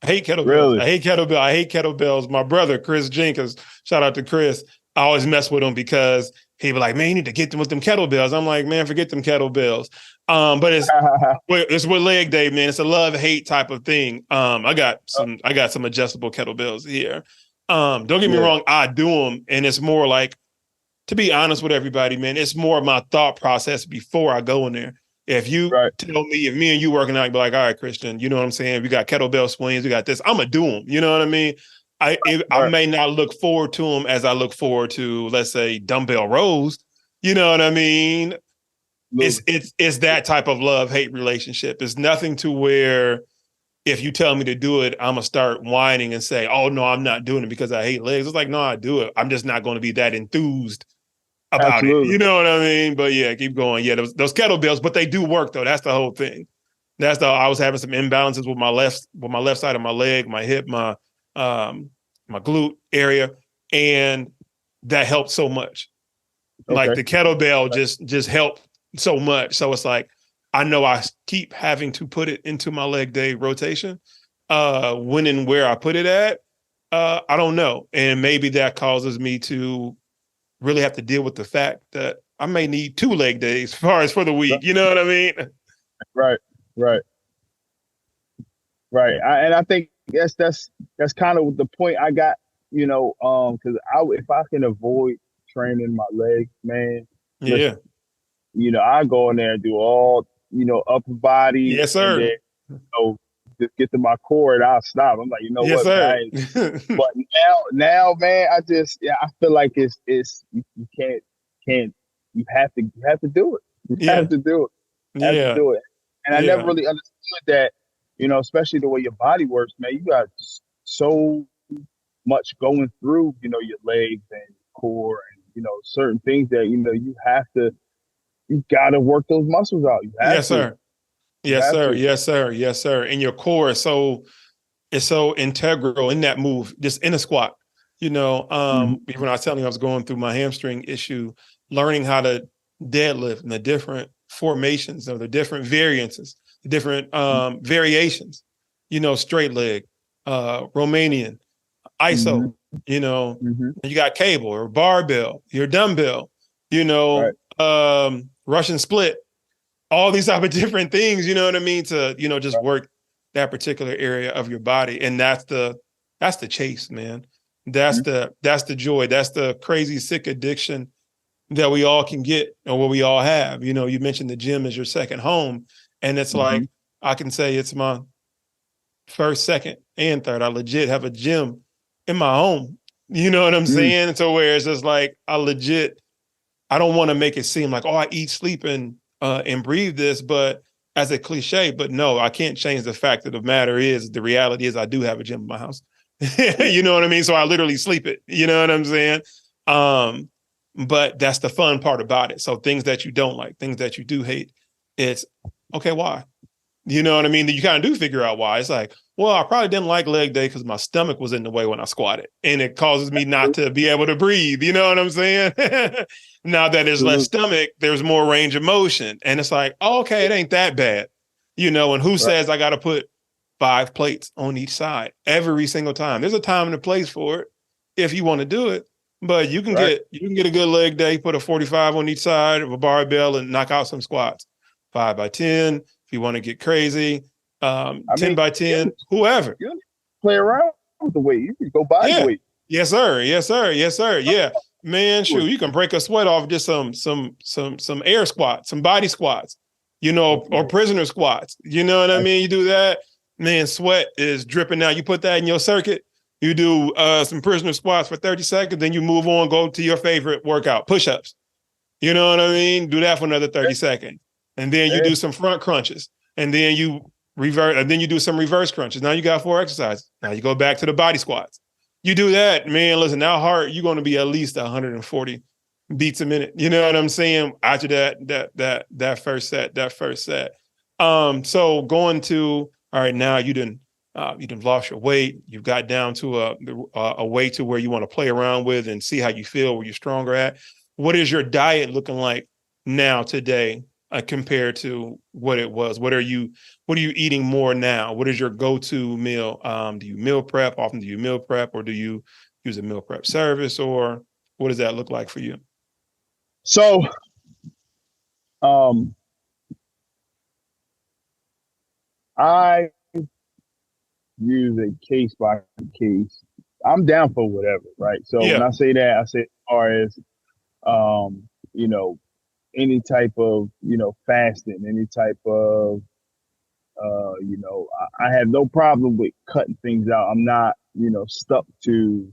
I hate kettlebells. Really? I hate kettlebell. I hate kettlebells. My brother, Chris Jenkins, shout out to Chris. I always mess with him because he be like, man, you need to get them with them kettlebells. I'm like, man, forget them kettlebells. But it's with leg day, man. It's a love hate type of thing. I got some adjustable kettlebells here. Don't get me Yeah. wrong, I do them, and it's more like, to be honest with everybody, man, it's more my thought process before I go in there. If you Right. tell me, if me and you working out, be like, all right, Christian, you know what I'm saying? We got kettlebell swings, we got this. I'm gonna do them. You know what I mean? I Right. may not look forward to them as I look forward to, let's say, dumbbell rows. You know what I mean? It's Absolutely. it's it's that type of love hate relationship. It's nothing to where if you tell me to do it, I'm gonna start whining and say, "Oh no, I'm not doing it because I hate legs." It's like, no, I do it. I'm just not going to be that enthused about it. Absolutely. You know what I mean? But yeah, keep going. Yeah, those kettlebells, but they do work though. That's the whole thing. I was having some imbalances with my left side of my leg, my hip, um my glute area, and that helped so much. Like Okay. the kettlebell just helped so much. So it's like I know I keep having to put it into my leg day rotation. When and where I put it at, I don't know. And maybe that causes me to really have to deal with the fact that I may need 2 leg days as far as for the week. You know what I mean? Right. Right. Right. And I think that's kind of the point I got. Because if I can avoid training my legs, man, Yeah. listen, I go in there and do all, upper body, Yes, and then, sir. just get to my core and I'll stop. I'm like, you know Yes, what, man, sir. but now, man, I feel like you can't you have to do it. You have Yeah. to do it. You have to Yeah. do it. And I never Yeah. really understood that, especially the way your body works, man. You got so much going through, your legs and your core, and certain things that you gotta work those muscles out. You have Yes, to. sir. You Yes, have sir. to. Yes, sir. Yes, sir. And your core is so integral in that move, just in a squat. Hmm. Even I was telling you I was going through my hamstring issue, learning how to deadlift and the different formations or the different variances, the different variations, straight leg, Romanian, Hmm. ISO, Hmm. you got cable or barbell, your dumbbell, Right. Russian split, all these type of different things, you know what I mean, to, just Right. work that particular area of your body. And that's the chase, man. That's the joy. That's the crazy sick addiction that we all can get or what we all have. You know, you mentioned the gym is your second home, and it's Mm-hmm. like I can say it's my first, second, and third. I legit have a gym in my home. You know what I'm saying? So where it's just like I don't want to make it seem like, oh, I eat, sleep, and breathe this, but as a cliche, but no, I can't change the fact that the matter is the reality is I do have a gym in my house. You know what I mean? So I literally sleep it. You know what I'm saying? Um, but that's the fun part about it. So things that you don't like, things that you do hate, it's okay, why? You know what I mean? You kind of do figure out why. It's like, well, I probably didn't like leg day because my stomach was in the way when I squatted, and it causes me not to be able to breathe. You know what I'm saying? Now that there's less stomach, there's more range of motion, and it's like, oh, okay, it ain't that bad. You know, and who says I got to put 5 plates on each side every single time? There's a time and a place for it if you want to do it. But you can get a good leg day, put a 45 on each side of a barbell and knock out some squats. 5 by 10, if you want to get crazy, 10 by 10, whoever. You play around with the weight. You can go body weight. Yes, sir. Yes, sir. Yes, sir. Yeah. Man, shoot, you can break a sweat off just some air squats, some body squats, you know, or prisoner squats. You know what I mean? You do that, man, sweat is dripping out. You put that in your circuit, you do some prisoner squats for 30 seconds, then you move on, go to your favorite workout, push-ups. You know what I mean? Do that for another 30 seconds. And then you do some front crunches. And then you revert, and then you do some reverse crunches. Now you got 4 exercises. Now you go back to the body squats. You do that, man, listen, now heart, you're going to be at least 140 beats a minute. You know what I'm saying? After that first set. So going to, all right, now you done lost your weight. You've got down to a weight to where you want to play around with and see how you feel, where you're stronger at. What is your diet looking like now today compared to what it was? What are you eating more now? What is your go-to meal? Do you meal prep? Often do you meal prep, or do you use a meal prep service, or what does that look like for you? So, I use a case by case. I'm down for whatever, right? So when I say that, I say as far as, you know, any type of, you know, fasting, any type of, you know, I have no problem with cutting things out. I'm not, you know, stuck to,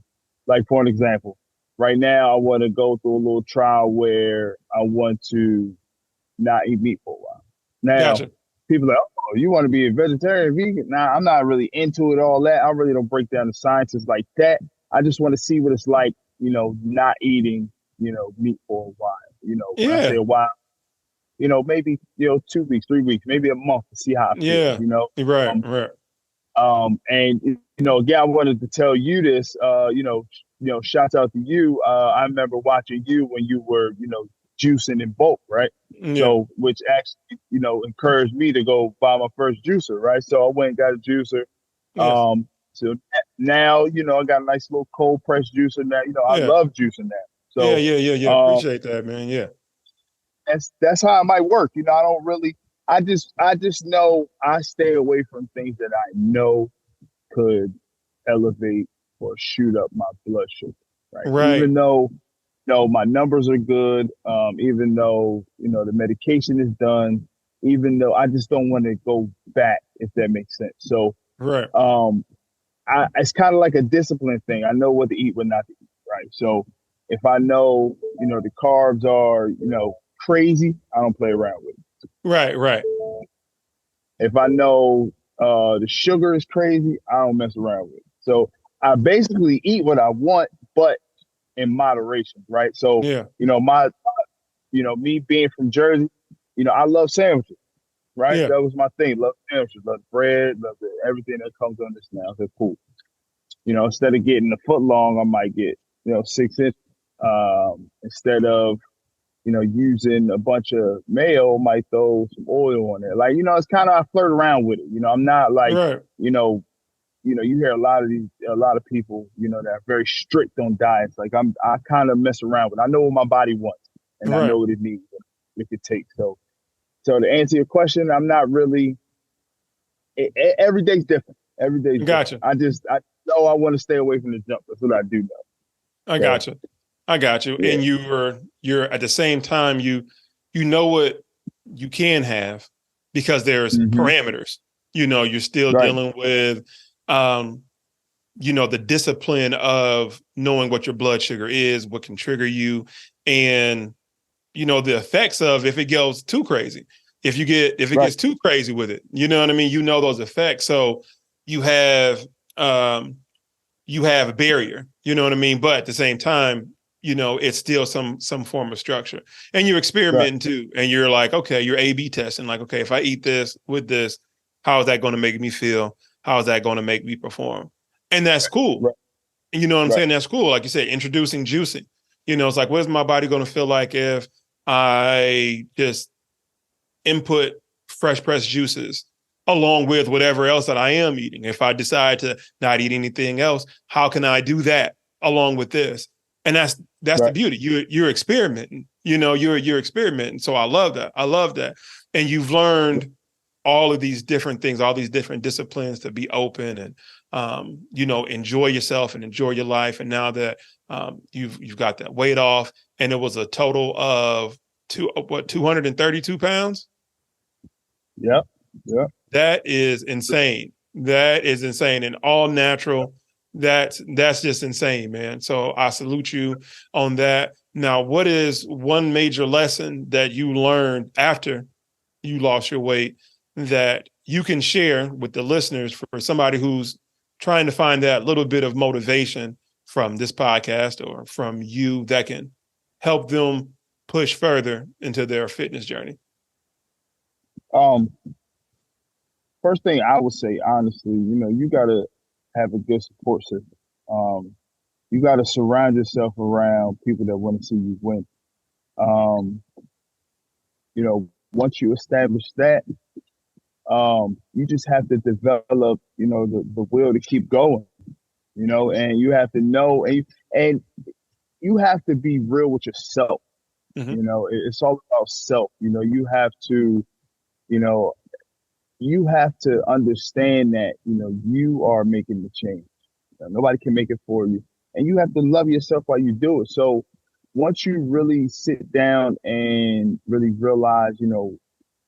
like, for an example, right now I want to go through a little trial where I want to not eat meat for a while. Now, people are like, oh, you want to be a vegetarian, vegan? Nah, I'm not really into it, all that. I really don't break down the sciences like that. I just want to see what it's like, you know, not eating, you know, meat for a while. You know, when I say a while, you know, maybe, you know, 2 weeks, 3 weeks, maybe a month to see how I feel, you know? Right. And, you know, again, I wanted to tell you this, you know, shouts out to you. I remember watching you when you were, you know, juicing in bulk, right? So, which actually, you know, encouraged me to go buy my first juicer, right? So I went and got a juicer. So now, you know, I got a nice little cold press juicer now. You know, I love juicing that. So appreciate that, man. Yeah. That's how it might work. You know, I don't really, I just know I stay away from things that I know could elevate or shoot up my blood sugar, right? Even though, you know, my numbers are good, even though, you know, the medication is done, even though I just don't want to go back, if that makes sense. So, it's kind of like a discipline thing. I know what to eat, what not to eat, right? So if I know, you know, the carbs are, you know, crazy, I don't play around with it. Right. If I know the sugar is crazy, I don't mess around with it. So I basically eat what I want, but in moderation, right? So, you know, you know, me being from Jersey, you know, I love sandwiches, right? That was my thing. Love sandwiches, love bread, love everything that comes on this now. Okay, cool. You know, instead of getting a foot long, I might get, you know, 6 inches. Instead of, you know, using a bunch of mayo, might throw some oil on there. Like, you know, it's kind of, I flirt around with it. You know, I'm not like, you know, you hear a lot of people, you know, that are very strict on diets. Like I kind of mess around with it. I know what my body wants, and I know what it needs, what it could take. So to answer your question, I'm not really, every day's different. Every day's different. I know I want to stay away from the junk. That's what I do know. I got you. And you were you're at the same time, you know what you can have because there's Mm-hmm. parameters. You're still Right. dealing with, the discipline of knowing what your blood sugar is, what can trigger you, and the effects of if it goes too crazy. If it Right. gets too crazy with it, you know what I mean? Those effects. So you have a barrier, you know what I mean? But at the same time, it's still some form of structure. And you're Right. experimenting too. And you're like, okay, you're A/B testing, like, okay, if I eat this with this, how is that going to make me feel? How is that going to make me perform? And that's cool. Right. And you know what I'm Right. saying? That's cool. Like you said, introducing juicing. It's like, what's my body going to feel like if I just input fresh pressed juices along with whatever else that I am eating? If I decide to not eat anything else, how can I do that along with this? And that's the Right. beauty. You're experimenting. You're experimenting. So I love that. I love that. And you've learned all of these different things, all these different disciplines to be open and enjoy yourself and enjoy your life. And now that you've got that weight off, and it was a total of 232 pounds. Yep. Yep. That is insane. That is insane, and all natural. That's just insane, man. So I salute you on that. Now, what is one major lesson that you learned after you lost your weight that you can share with the listeners for somebody who's trying to find that little bit of motivation from this podcast or from you that can help them push further into their fitness journey? Um, First thing I would say, honestly, you gotta have a good support system. Um, you gotta surround yourself around people that want to see you win. Um, Once you establish that, you just have to develop, the will to keep going, and you have to know, and you have to be real with yourself. Mm-hmm. It's all about self. You know, you have to understand that, you are making the change. Nobody can make it for you. And you have to love yourself while you do it. So once you really sit down and really realize,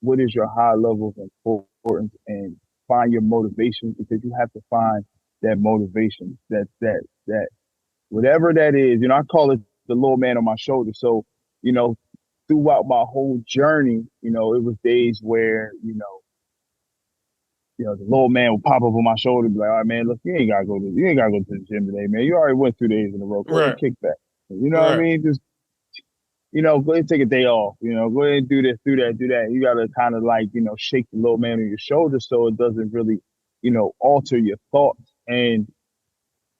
what is your high level of importance and find your motivation, because you have to find that motivation, that whatever that is, I call it the little man on my shoulder. So, throughout my whole journey, it was days where, the little man would pop up on my shoulder and be like, all right, man, look, you ain't gotta go to the gym today, man. You already went 2 days in a row. Go ahead and Right. kick back. You know what I Right. mean? Just, go ahead and take a day off. Go ahead and do this, do that, do that. You gotta kind of like, shake the little man on your shoulder so it doesn't really, alter your thoughts. And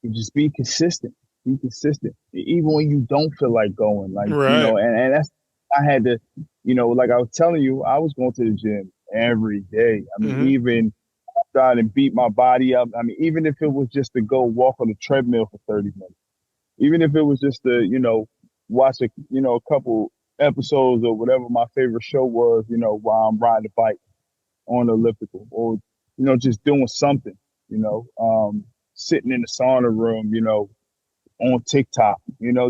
you just be consistent. Be consistent. Even when you don't feel like going. Like, Right. and that's I had to, like I was telling you, I was going to the gym every day. I mean, Mm-hmm. even out and beat my body up. I mean, even if it was just to go walk on the treadmill for 30 minutes, even if it was just to, watch a couple episodes or whatever my favorite show was, while I'm riding the bike on the elliptical, or, just doing something, sitting in the sauna room, on TikTok,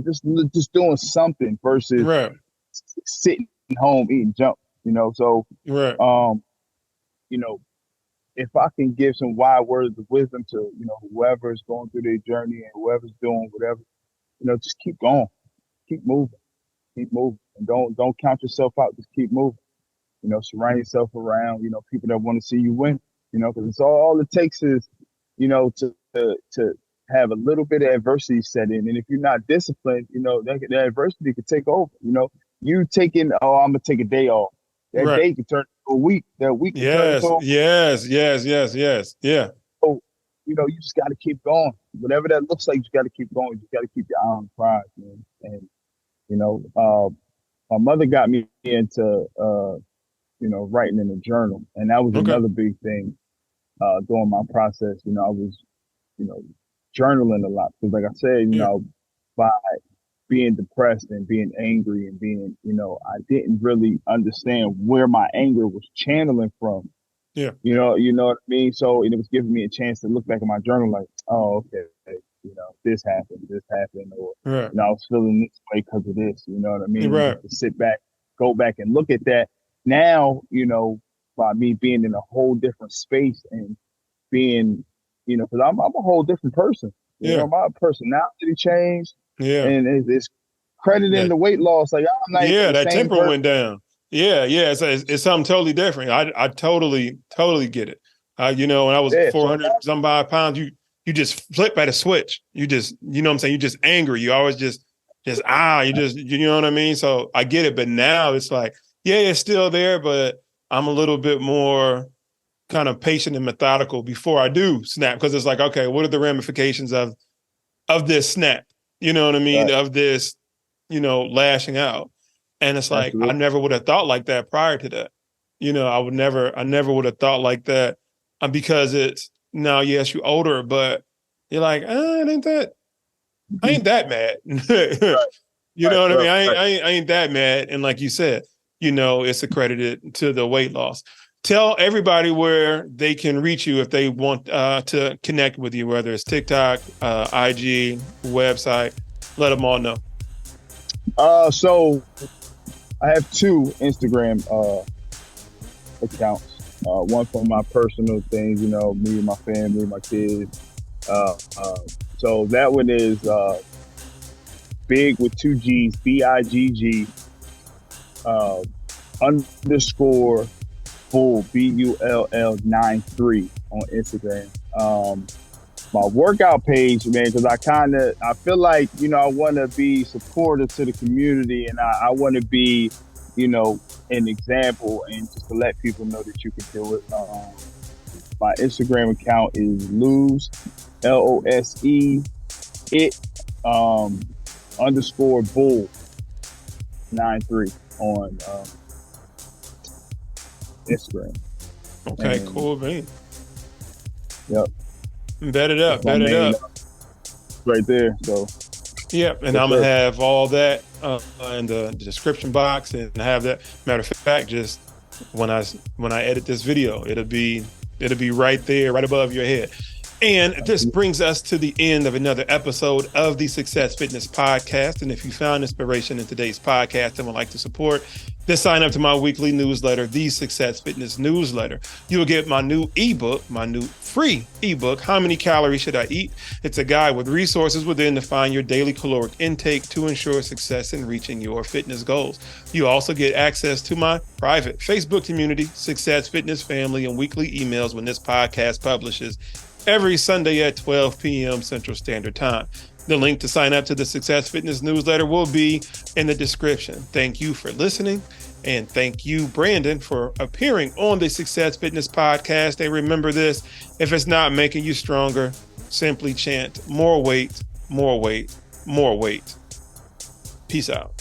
just doing something versus Right. sitting home eating junk, So, Right. you know, if I can give some wise words of wisdom to, whoever's going through their journey and whoever's doing whatever, just keep going, keep moving, and don't count yourself out. Just keep moving. Surround yourself around, people that want to see you win. Because it's all it takes is, to have a little bit of adversity set in, and if you're not disciplined, that adversity could take over. You taking, I'm gonna take a day off. That Right. day could turn into a week. That week could turn Yes. into Yes. Yes. Yes. Yes. Yeah. so, you just got to keep going. Whatever that looks like, you got to keep going. You got to keep your eye on the prize, man. And, my mother got me into, writing in a journal. And that was Okay. another big thing during my process. I was, you know, journaling a lot. Because, like I said, Yeah. by being depressed and being angry and being, I didn't really understand where my anger was channeling from. Yeah. You know what I mean? So, and it was giving me a chance to look back at my journal like, oh, okay. this happened, or, Right. I was feeling this way because of this, you know what I mean? Right. Just to sit back, go back and look at that now, by me being in a whole different space and being, because I'm a whole different person. Yeah. My personality changed, Yeah. and it's crediting That, the weight loss. Like, I'm not even yeah. the That same temper person. went down. Yeah. Yeah. It's something totally different. I totally get it. When I was Yeah. So 400 some odd pounds, you just flip at a switch. You just, you know what I'm saying? You just angry. You always you know what I mean? So I get it. But now it's like, yeah, it's still there, but I'm a little bit more kind of patient and methodical before I do snap. Cause it's like, okay, what are the ramifications of this snap? You know what I mean? right, Of this, lashing out. And it's like, I absolutely. never would have thought like that prior to that. I never would have thought like that because it's now, yes, you're older, but you're like, I ain't that mad. Right, You right, know what I mean? right, right. I ain't that mad. And like you said, it's accredited to the weight loss. Tell everybody where they can reach you if they want to connect with you, whether it's TikTok, IG, website. Let them all know. So I have two Instagram accounts. One for my personal things, me and my family, my kids. So that one is big with two G's, BIGG underscore bull, BULL 93 on Instagram. My workout page, man, because I feel like, I want to be supportive to the community, and I want to be, an example, and just to let people know that you can do it. My Instagram account is lose, LOSE, it, underscore bull 93 on Instagram. Okay, And, cool, man. Yep. Bet it up. Right there. So, yep. And I'm going to have all that in the description box and have that. Matter of fact, just when I edit this video, it'll be right there, right above your head. And this brings us to the end of another episode of the Success Fitness Podcast. And if you found inspiration in today's podcast and would like to support, then sign up to my weekly newsletter, the Success Fitness Newsletter. You will get my new ebook, my new free ebook, How Many Calories Should I Eat? It's a guide with resources within to find your daily caloric intake to ensure success in reaching your fitness goals. You also get access to my private Facebook community, Success Fitness Family, and weekly emails when this podcast publishes every Sunday at 12 p.m. Central Standard Time. The link to sign up to the Success Fitness newsletter will be in the description. Thank you for listening, and thank you, Brandon, for appearing on the Success Fitness Podcast. And remember this, if it's not making you stronger, simply chant more weight, more weight, more weight. Peace out.